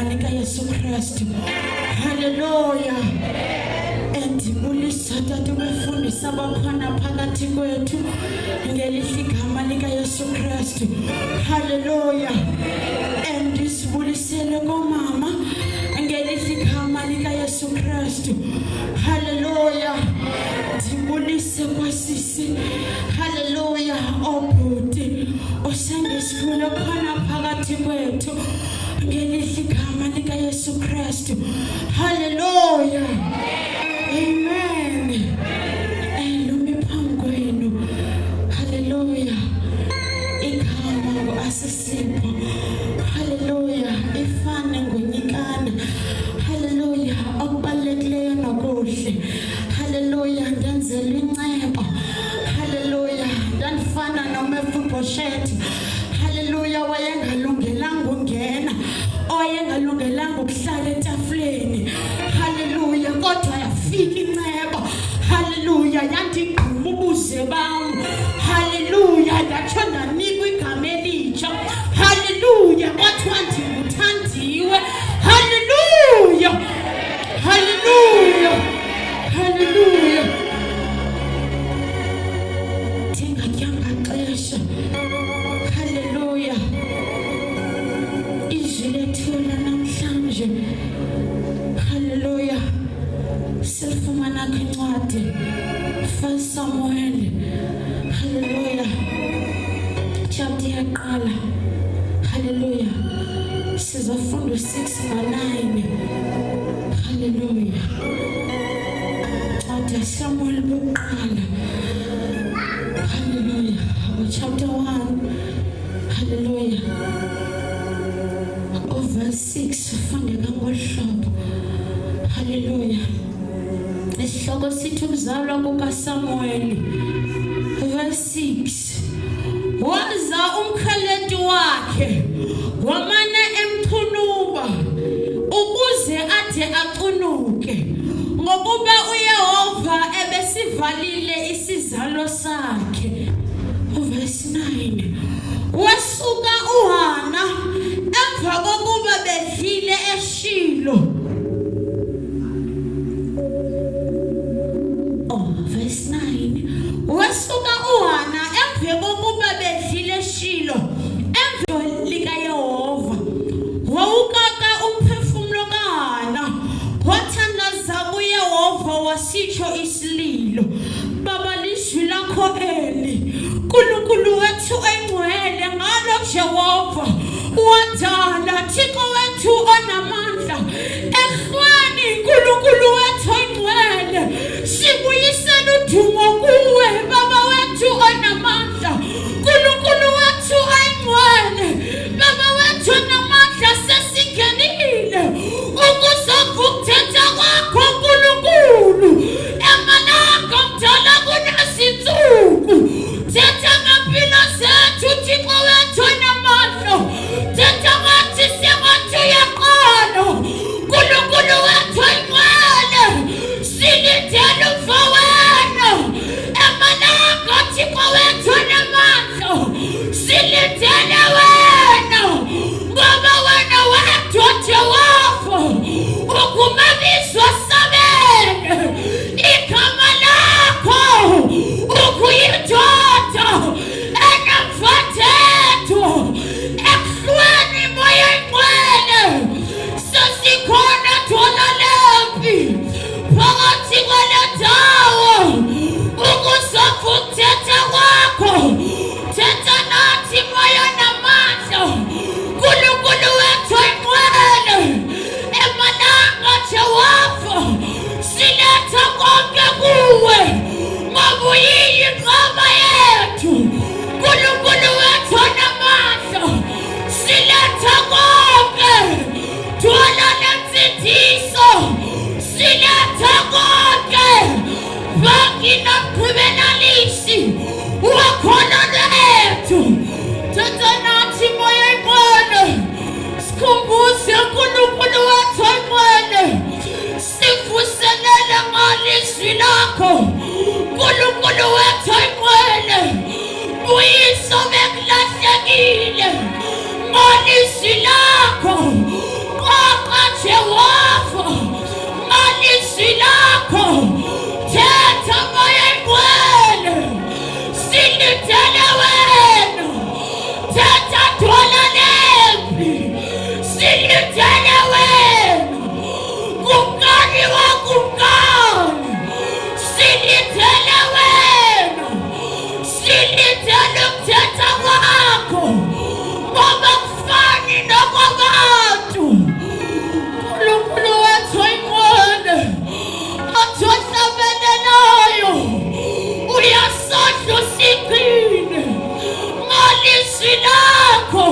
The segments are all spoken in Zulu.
igama lika Yesu Kristu. Haleluya. Endibulisa tata befundisa abakhona phakathi kwethu ngelihle igama lika Yesu Kristu. Haleluya. Endisibulisele komama ngelihle igama lika Yesu Kristu. Haleluya. Ndibulise kwasisi. Haleluya. Obhuti osengesikule khona phakathi kwethu ngelihle igama lika Yesu Kristu. Haleluya. Amen. Lumi phambi kwenu. Haleluya. Igama ngo-Asisipho. Haleluya. Ifane ngonyikana. Haleluya. Okubalulekileyo nokuhle. Haleluya. Ndenzelwe inceba. Haleluya. Ndandifana noMefiboshethi. Haleluya. Wayengalungelanga ungena. Oyengalungelanga ukuhlala etafuleni. Haleluya. Kodwa yafika inceba. Haleluya. Yandigquma ubuze bam. Haleluya. Ndatsho ndanikwa igama elitsha. Haleluya. Kwathiwa ndinguthandiwe. Haleluya. Haleluya. Haleluya. Ndingatyanga xesha. Haleluya. Izwi lethu namhlanje. Haleluya. Silifumana kwincwadi 1 Samuel. Haleluya. Chapter yaqala. Haleluya. Sizofunda 6 na 9. Haleluya. Chapter Samuel bokuqala. Haleluya. Chapter 1. Haleluya. Verse 6 fundeka ngohlobo. Haleluya. Isihloko sithi ukuzalwa kukaSamuel. Verse 6. Waza umkhaleti wakhe wamana emchunuba ukuze athi acunuke ngokuba uYehova ebesivalile isizalo sakhe. Verse 9. Wasuka uHana emva kokuba bedlile eShilo. Verse 9. Wasuka uHana emva kokuba bedlile eShilo emva likaYehova. Wawukaka umphefumulo kaHana wathandaza kuYehova wasitsho isililo. Baba lizwi lakho eli uNkulunkulu wethu engcwele ngalo Jehova wadala Thixo wethu onamandla ehlweni uNkulunkulu wethu engcwele sibuyisela udumo kuwe Baba wethu onamandla uNkulunkulu wethu engcwele Baba wethu onamandla sesingenile ukuzokuthetha kwakho uNkulunkulu emalanga mdala kunazinsuku thetha ngempilo zethu Thixo wethu onamandla thetha ngathi sengathi uyaqala silithele wena kumkani wakumkani, silithele wena, silithele ukuthetha kwakho ngoba kufani nokwabantu. Nkulunkulu wethu oyingcwele, athi ohlabelelayo uyasondla usiqine ngelizwi lakho,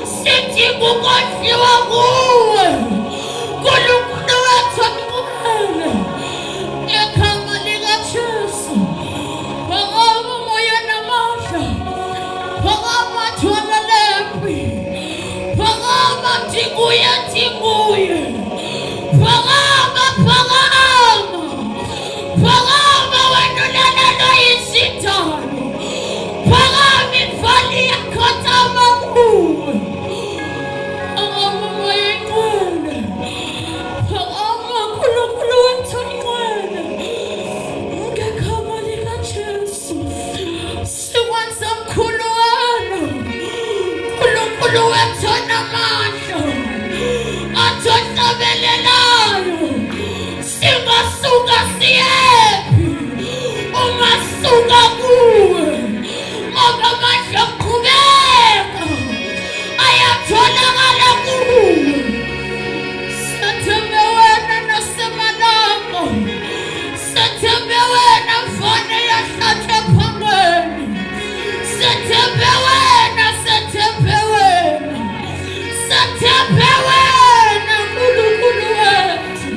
sithi kukondliwa kuwe. Nkulunkulu wethu oyingcwele, ekhama likaJesu phakama umoya namandla, phakama thwala lempi, phakama ndinguye ndinguye, phakama phakama phakama wena ulelelwe yizindalo, phakama imvali yakhothama kuwe. Phakama moya oyingcwele, phakama Nkulunkulu wethu oyingcwele, ngekhama likaJesu sikwenza mkhulu wena. Nkulunkulu wethu onamandla, athi ohlabelelayo, singasuka siyephi ungasuka kuwe, ngoba amandla okuqhubeka ayatholakala kuwe. Sethembe wena nasemalanga, sethembe wena mfana yahlatshwa ephangeni, sethembe wena, sethembe wena, sethembe wena Nkulunkulu wethu.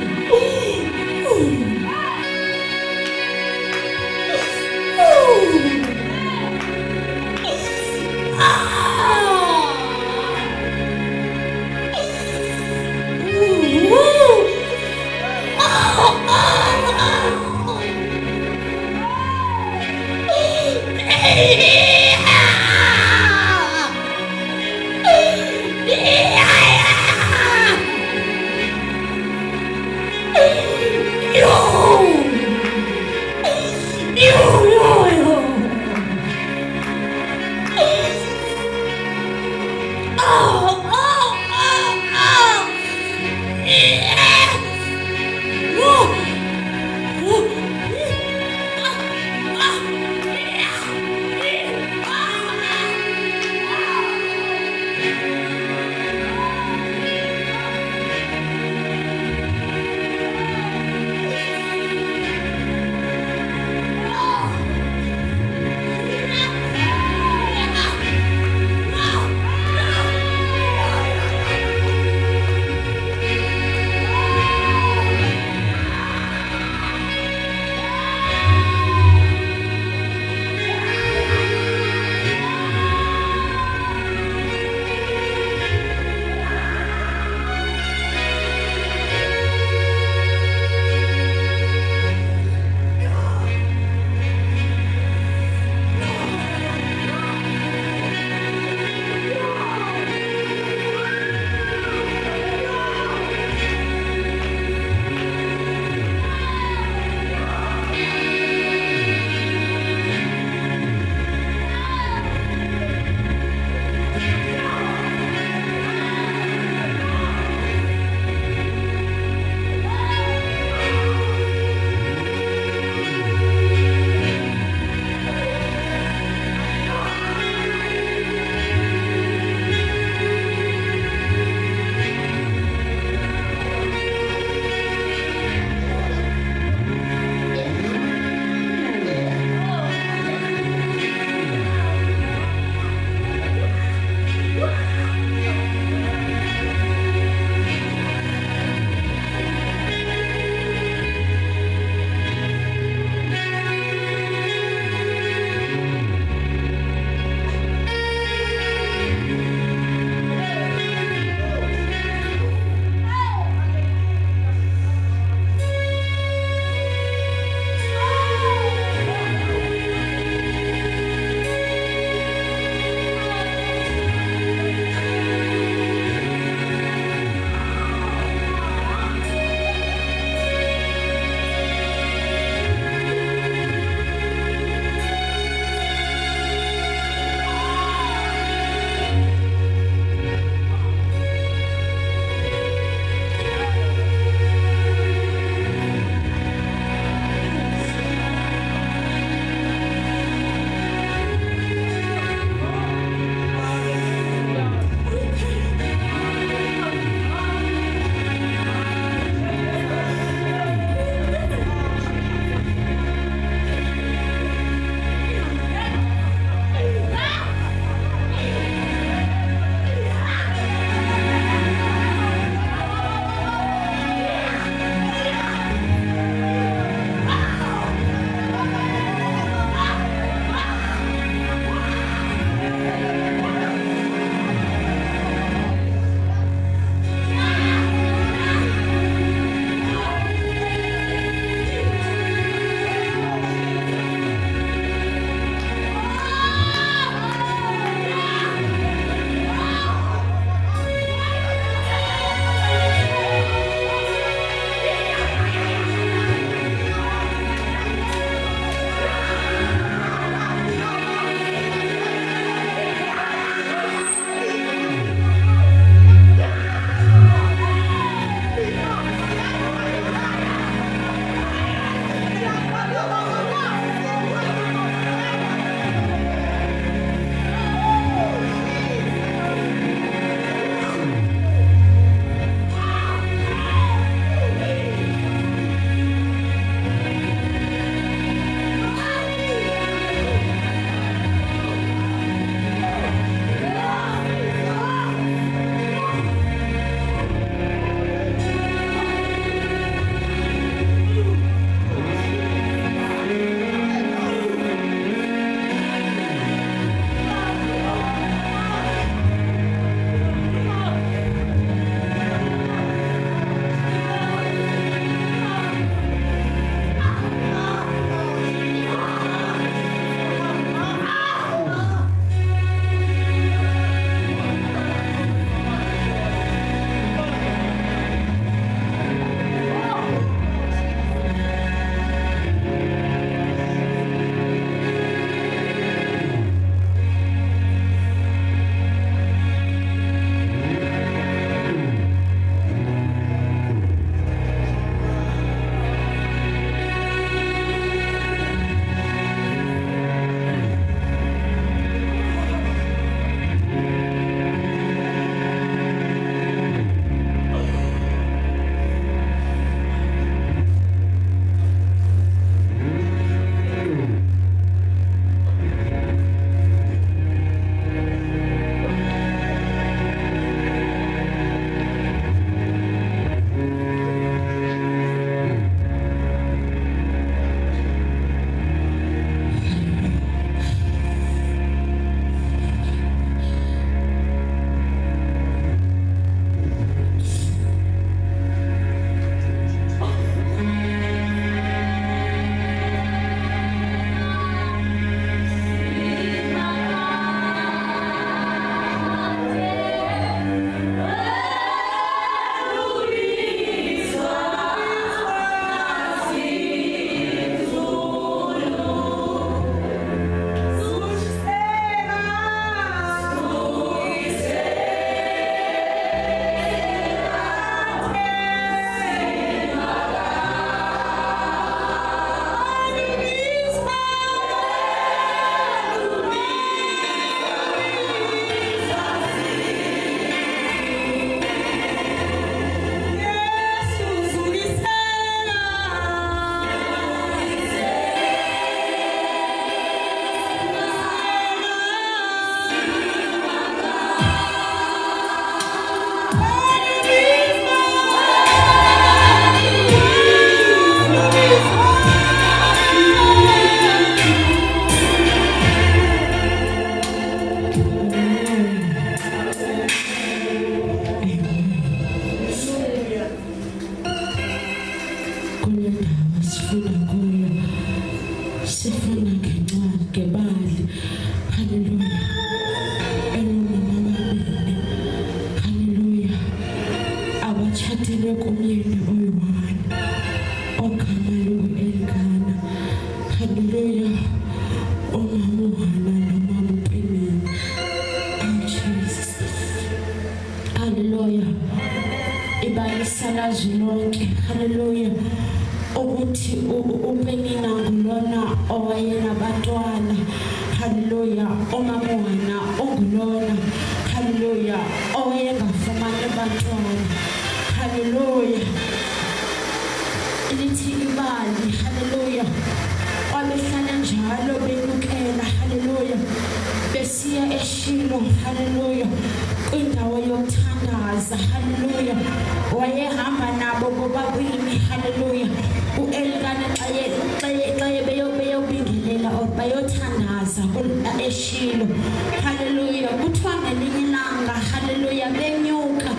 uthathelwe kumyeni oyi-1 ogama lungu-Elkana. Hallelujah. Umama uHana nomama uPenina. Oh Jesus. Hallelujah. Ibalisala zonke. Hallelujah. Ukuthi uPenina ngulona owayenabantwana. Hallelujah. Umama uHana ongulona. Hallelujah. Owayengafumani abantwana. Hallelujah. Lithi ibali. Hallelujah. Wabehlala njalo benukela. Hallelujah. Besiya eShilo. Hallelujah. Kwindawo yokuthandaza. Hallelujah. Wayehamba nabo bobabili. Hallelujah. uElkana xa beyobingelela or bayothandaza eShilo. Hallelujah. Kuthiwa ngelinye ilanga. Hallelujah. Benyuka.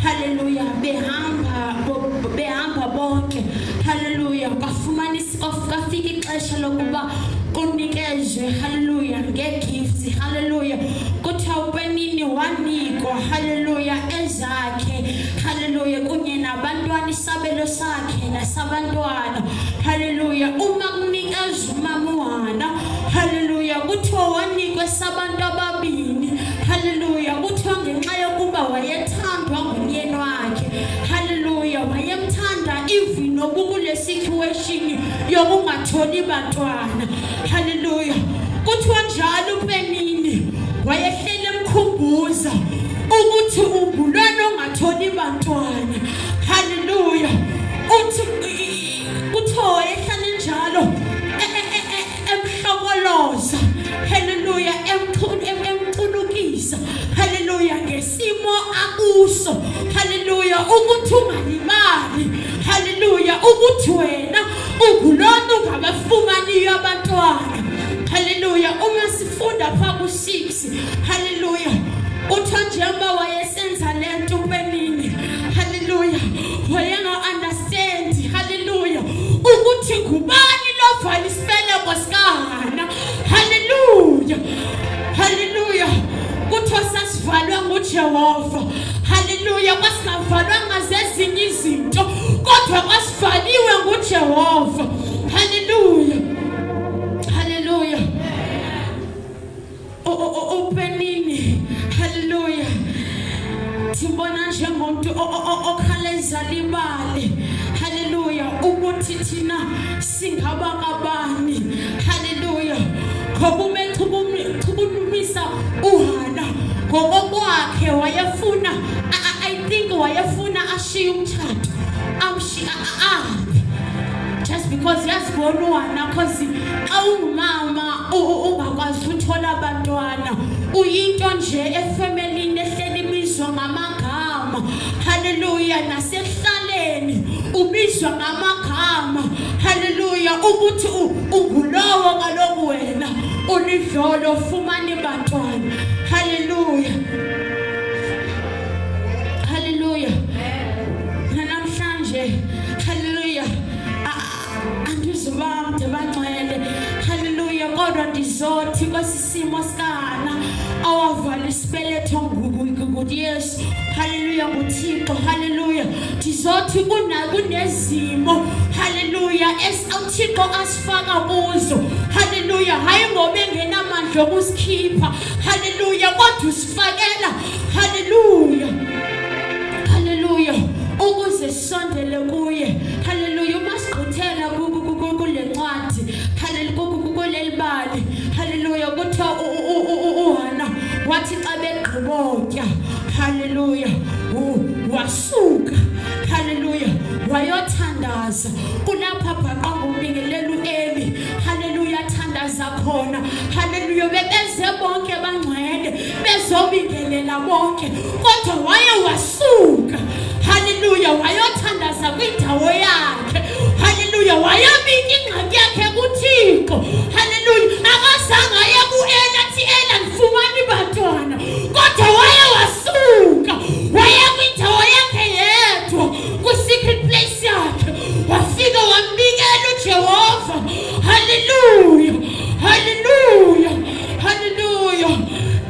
Hallelujah. Behamba bonke. Hallelujah. Kafika ixesha lokuba kunikezwe. Hallelujah. Ngegifts. Hallelujah. Kuthiwa uPenina wanikwa. Hallelujah. Ezakhe. Hallelujah. Kunye nabantwana isabelo sakhe nasabantwana. Hallelujah. Uma kunikezwe umama uHana. Hallelujah. Kuthiwa wanikwe sabantu ababini. Hallelujah. Kuthiwa ngenxa yokuba wayethandwa ngumyeni wakhe. Hallelujah. Wayemthanda even nokukule situation yokungatholi bantwana. Hallelujah. Kuthiwa njalo uPenina wayehlele emkhumbuza ukuthi ungulwana ongatholi bantwana. Hallelujah. Kuthiwa wayehlale njalo emhlokoloza. Hallelujah. Emculukisa. Hallelujah. Ngesimo akuso. Hallelujah. Ukuthi ungalimali. Hallelujah. Ukuthi wena ungulona ungabafumani abantwana. Hallelujah. Uma sifunda pha ku6. Hallelujah. Uthi njengoba wayesenza lento uPenina. Hallelujah. Wayenga understand. Hallelujah. Ukuthi ngubani lo vala isibeleko sikaHana. Hallelujah. Hallelujah. Kuthiwa sasivalwa nguJehova. Hallelujah. Kwasingavalwa ngazezinye izinto kodwa kwasivaliwe nguJehova. Hallelujah. Hallelujah. uPenina. Hallelujah. Simbona njengomuntu okhaleza libali. Hallelujah. Ukuthi thina singaba kabani. Hallelujah. Ngokumekhulumisa uHana ngokwakhe wayefuna I think wayefuna ashiye umthatho. Just because yasibona uHana because xa ungumama ungakwazi uthola abantwana uyinto nje efamilini ehleli ibizwa ngamagama. Hallelujah. Nasehlaleni ubizwa ngamagama. Hallelujah. Ukuthi ungulowo kaloku wena ulidlolo ufumane bantwana. Hallelujah. Hallelujah. Namhlanje hallelujah andizubamde bangcwele. Hallelujah. Kodwa ndizothi kwesisimo sikaHana awavala isibeletho nguYesu. Hallelujah. nguThixo. Hallelujah. Ndizothi kunezimo. Hallelujah. uThixo asifaka kuzo. Hallelujah. Hayi ngoba engenamandla okusikhipha. Hallelujah. Kodwa usifakela. Hallelujah. Hallelujah. Ukuze sisondele kuye. Hallelujah. Umasigqithela kule ncwadi. Hallelujah. Kulelibali. Hallelujah. Kuthiwa uHana wathi xa begqibotya. Hallelujah. Wasuka. Hallelujah. Wayothandaza kulapha bhaqa ngobingelela uEli. Hallelujah. Thandaza khona. Hallelujah. Bebeze bonke bangcwele bezobingelela bonke kodwa waye wasuka. Hallelujah. Wayothandaza kwindawo yakhe. Hallelujah. Wayabika ingxaki yakhe kuThixo. Hallelujah. Akazange aye kuEli athi Ela ndifumani bantwana kodwa waye wasuka. Waye kwindawo yakhe yedwa ku-secret place yakhe wafika wambikela uJehova. Hallelujah. Hallelujah. Hallelujah.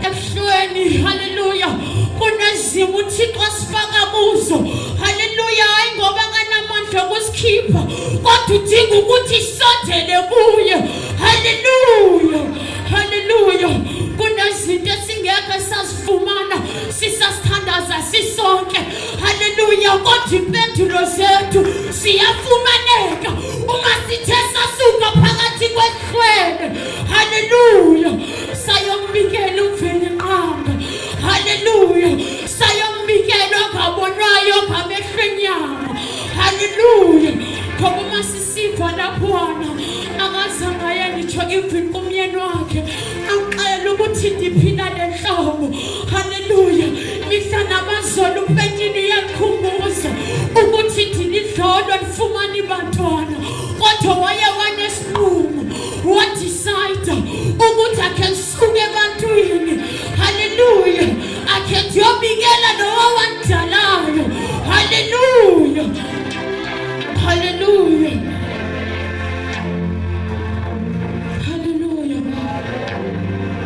Ebuhlweni. Hallelujah. Kunezimo uThixo asifaka kuzo. Hallelujah. amandla okusikhipha kodwa udinga ukuthi isondele kuye. Hallelujah, hallelujah. Kunezinto esingeke sazifumana sisasithandaza sisonke. Hallelujah. Kodwa impendulo zethu siyafumaneka uma sithe sasuka phakathi kwehlwele. Hallelujah. Sayombikela umveli nqamba. Hallelujah. Sayombikela ongabonwayo ngamehlweni yabo. Hallelujah. Ngoba uma sisiva laphona akazange ayangitsho even kumyeni wakhe aqela ukuthi ndiphila lenhlobo. Hallelujah. Mihla namazolo umpetshini uyakhumbuza ukuthi ndilidlolo lifumani bantwana kodwa waye wanesinqumo wadecide ukuthi akhe suke ebantwini. Hallelujah. Akhe ndiyobikela lowo wandalayo. Hallelujah, hallelujah, hallelujah.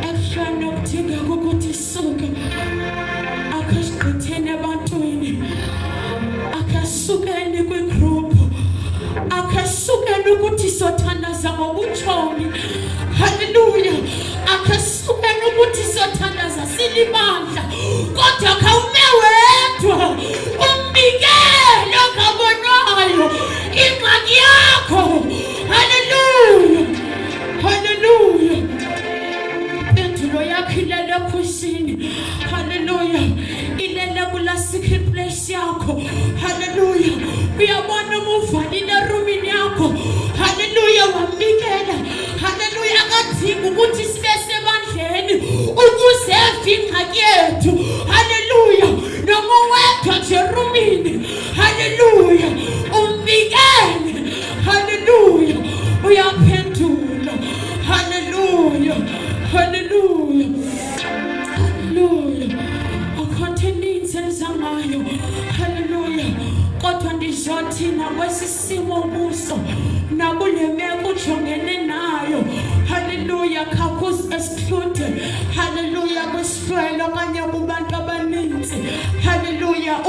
Efshana ukudinga ukuthi suke akasiqithene ebantwini akasukeni kwigroup akasukeni ukuthi sothandaza ngobutshomi. Hallelujah. Akasukeni ukuthi sothandaza silibandla kodwa kawume wedwa umbikele ongabonwayo ingxaki yakho. Hallelujah, hallelujah. Impendulo yakho ilele ephusini. Hallelujah. Ilele kula secret place yakho. Hallelujah. Uyabona umuvalile erumini yakho. Hallelujah. Wambikela. Hallelujah. Akadingi ukuthi sibe sebandleni ukuze eve ingxaki yethu. Hallelujah. Noma wedwa nje erumini. Hallelujah. Umbikele. Hallelujah. Uyaphendula. Hallelujah, hallelujah, hallelujah. Akhotheninzi elizangayo. Hallelujah. Kodwa ndizothi nakwesisimo kuso nakule meko ujongene nayo. Hallelujah. Khakuz excluded. Hallelujah. Kuswela abanye kubantu abaninzi. Hallelujah.